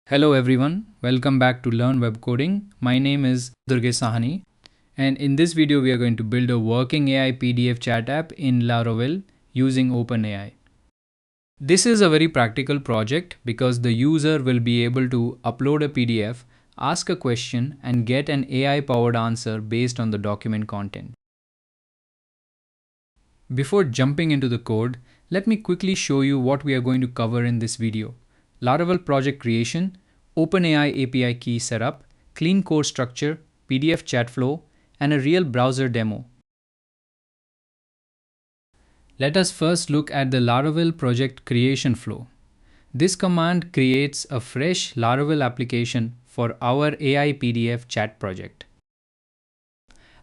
Hello everyone, welcome back to Learn Web Coding. My name is Durgesh Sahani, and in this video we are going to build a working AI PDF chat app in Laravel using OpenAI. This is a very practical project because the user will be able to upload a PDF, ask a question and get an AI powered answer based on the document content. Before jumping into the code, let me quickly show you what we are going to cover in this video. Laravel project creation, OpenAI API key setup, clean code structure, PDF chat flow, and a real browser demo. Let us first look at the Laravel project creation flow. This command creates a fresh Laravel application for our AI PDF chat project.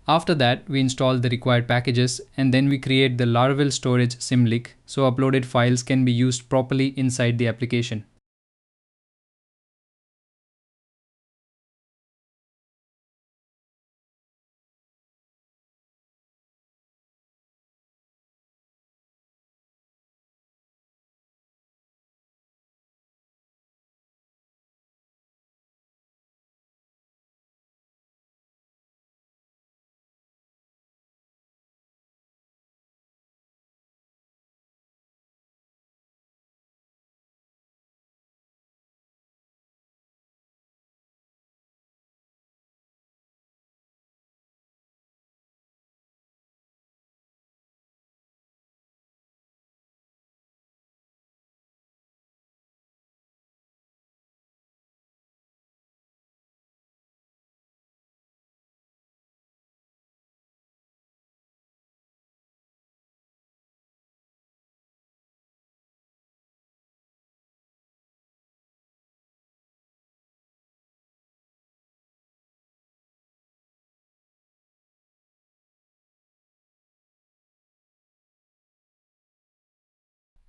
After that, we install the required packages and then we create the Laravel storage symlink so uploaded files can be used properly inside the application.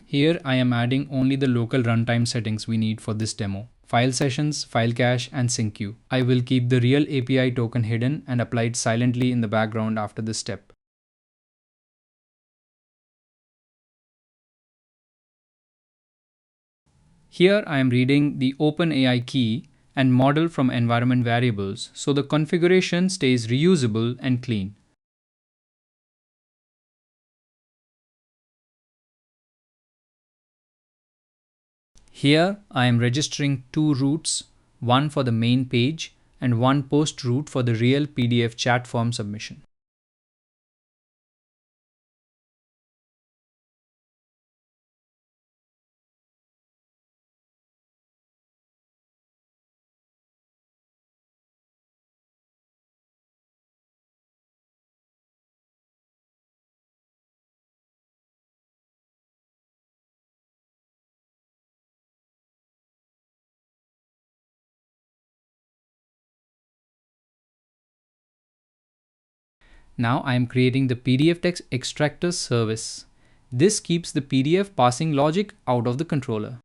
Here I am adding only the local runtime settings we need for this demo. File sessions, file cache, and sync queue. I will keep the real API token hidden and apply it silently in the background after this step. Here I am reading the OpenAI key and model from environment variables so the configuration stays reusable and clean. Here I am registering two routes, one for the main page and one post route for the real PDF chat form submission. Now I am creating the PDF text extractor service. This keeps the PDF passing logic out of the controller.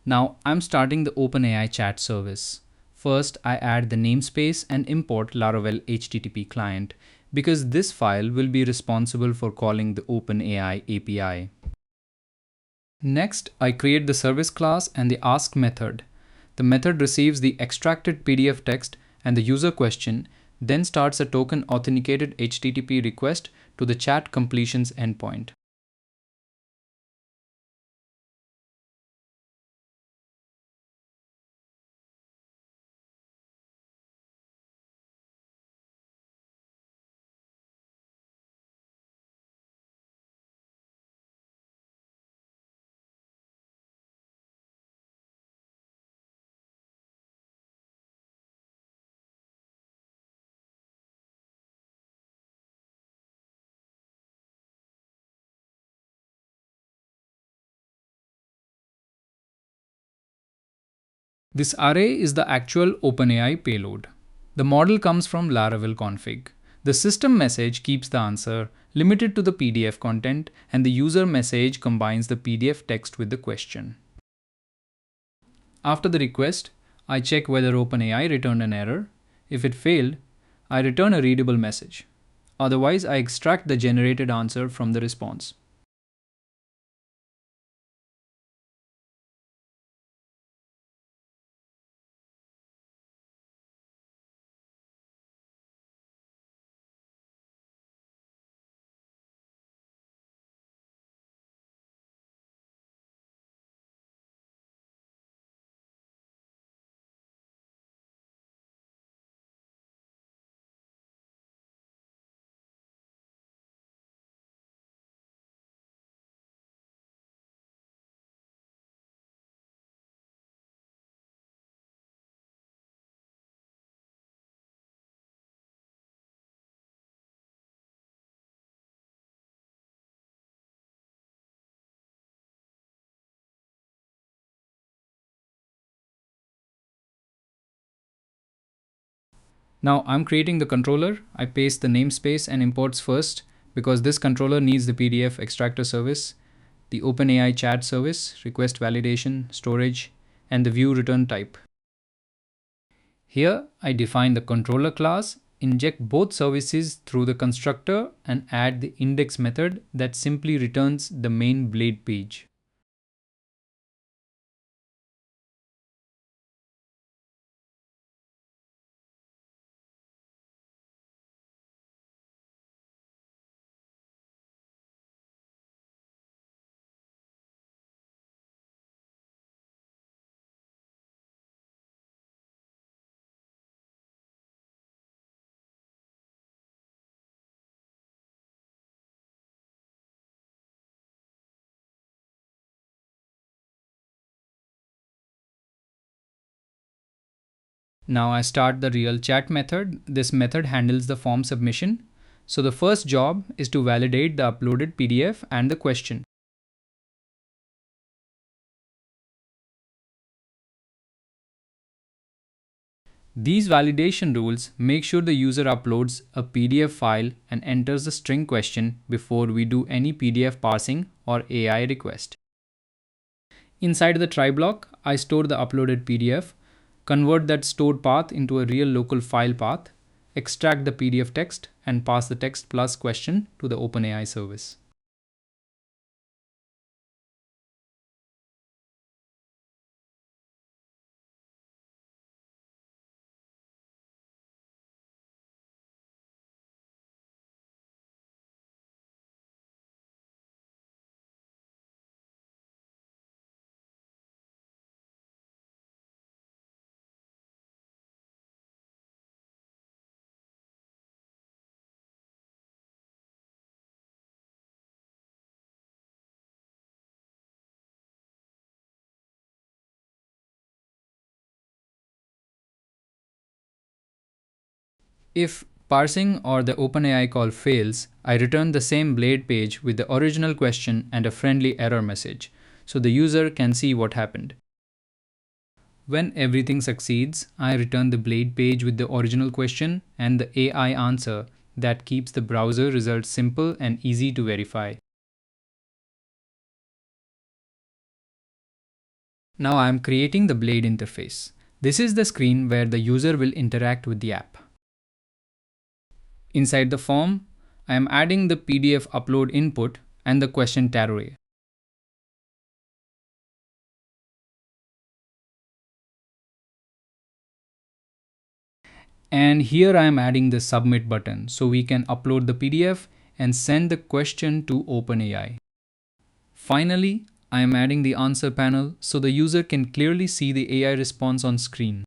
Now I'm starting the OpenAI chat service. First, I add the namespace and import Laravel HTTP client because this file will be responsible for calling the OpenAI API. Next, I create the service class and the ask method. The method receives the extracted PDF text and the user question, then starts a token authenticated HTTP request to the chat completions endpoint. This array is the actual OpenAI payload. The model comes from Laravel config. The system message keeps the answer limited to the PDF content, and the user message combines the PDF text with the question. After the request, I check whether OpenAI returned an error. If it failed, I return a readable message. Otherwise, I extract the generated answer from the response. Now I'm creating the controller. I paste the namespace and imports first because this controller needs the PDF extractor service, the OpenAI chat service, request validation, storage, and the view return type. Here I define the controller class, inject both services through the constructor, and add the index method that simply returns the main blade page. Now I start the real chat method. This method handles the form submission. So the first job is to validate the uploaded PDF and the question. These validation rules make sure the user uploads a PDF file and enters the string question before we do any PDF parsing or AI request. Inside the try block, I store the uploaded PDF, convert that stored path into a real local file path, extract the PDF text, and pass the text plus question to the OpenAI service. If parsing or the OpenAI call fails, I return the same blade page with the original question and a friendly error message, so the user can see what happened. When everything succeeds, I return the blade page with the original question and the AI answer that keeps the browser results simple and easy to verify. Now I am creating the blade interface. This is the screen where the user will interact with the app. Inside the form, I am adding the PDF upload input and the question tag array. And here I am adding the submit button so we can upload the PDF and send the question to OpenAI. Finally, I am adding the answer panel so the user can clearly see the AI response on screen.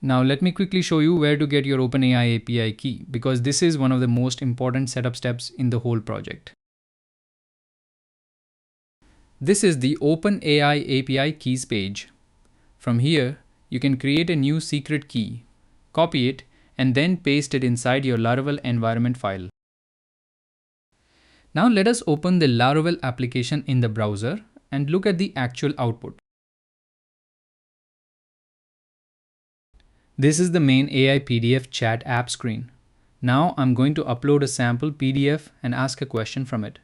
Now let me quickly show you where to get your OpenAI API key, because this is one of the most important setup steps in the whole project. This is the OpenAI API keys page. From here, you can create a new secret key, copy it, and then paste it inside your Laravel environment file. Now let us open the Laravel application in the browser and look at the actual output. This is the main AI PDF chat app screen. Now I'm going to upload a sample PDF and ask a question from it.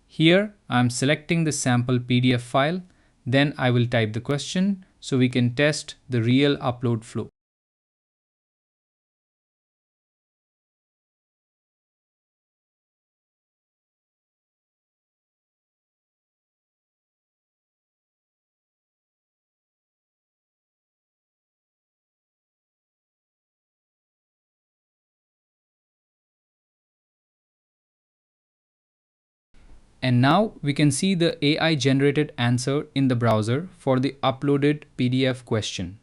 Here I'm selecting the sample PDF file, then I will type the question so we can test the real upload flow. And now we can see the AI generated answer in the browser for the uploaded PDF question.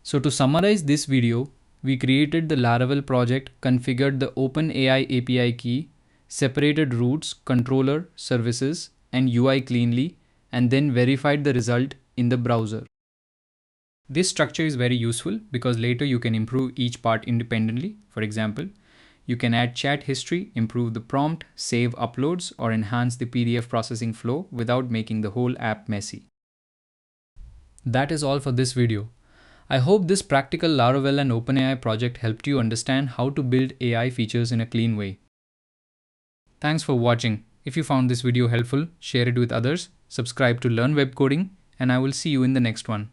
So to summarize this video, we created the Laravel project, configured the OpenAI API key, separated routes, controller, services, and UI cleanly, and then verified the result in the browser. This structure is very useful because later you can improve each part independently. For example, you can add chat history, improve the prompt, save uploads, or enhance the PDF processing flow without making the whole app messy. That is all for this video. I hope this practical Laravel and OpenAI project helped you understand how to build AI features in a clean way. Thanks for watching. If you found this video helpful, share it with others, subscribe to Learn Web Coding, and I will see you in the next one.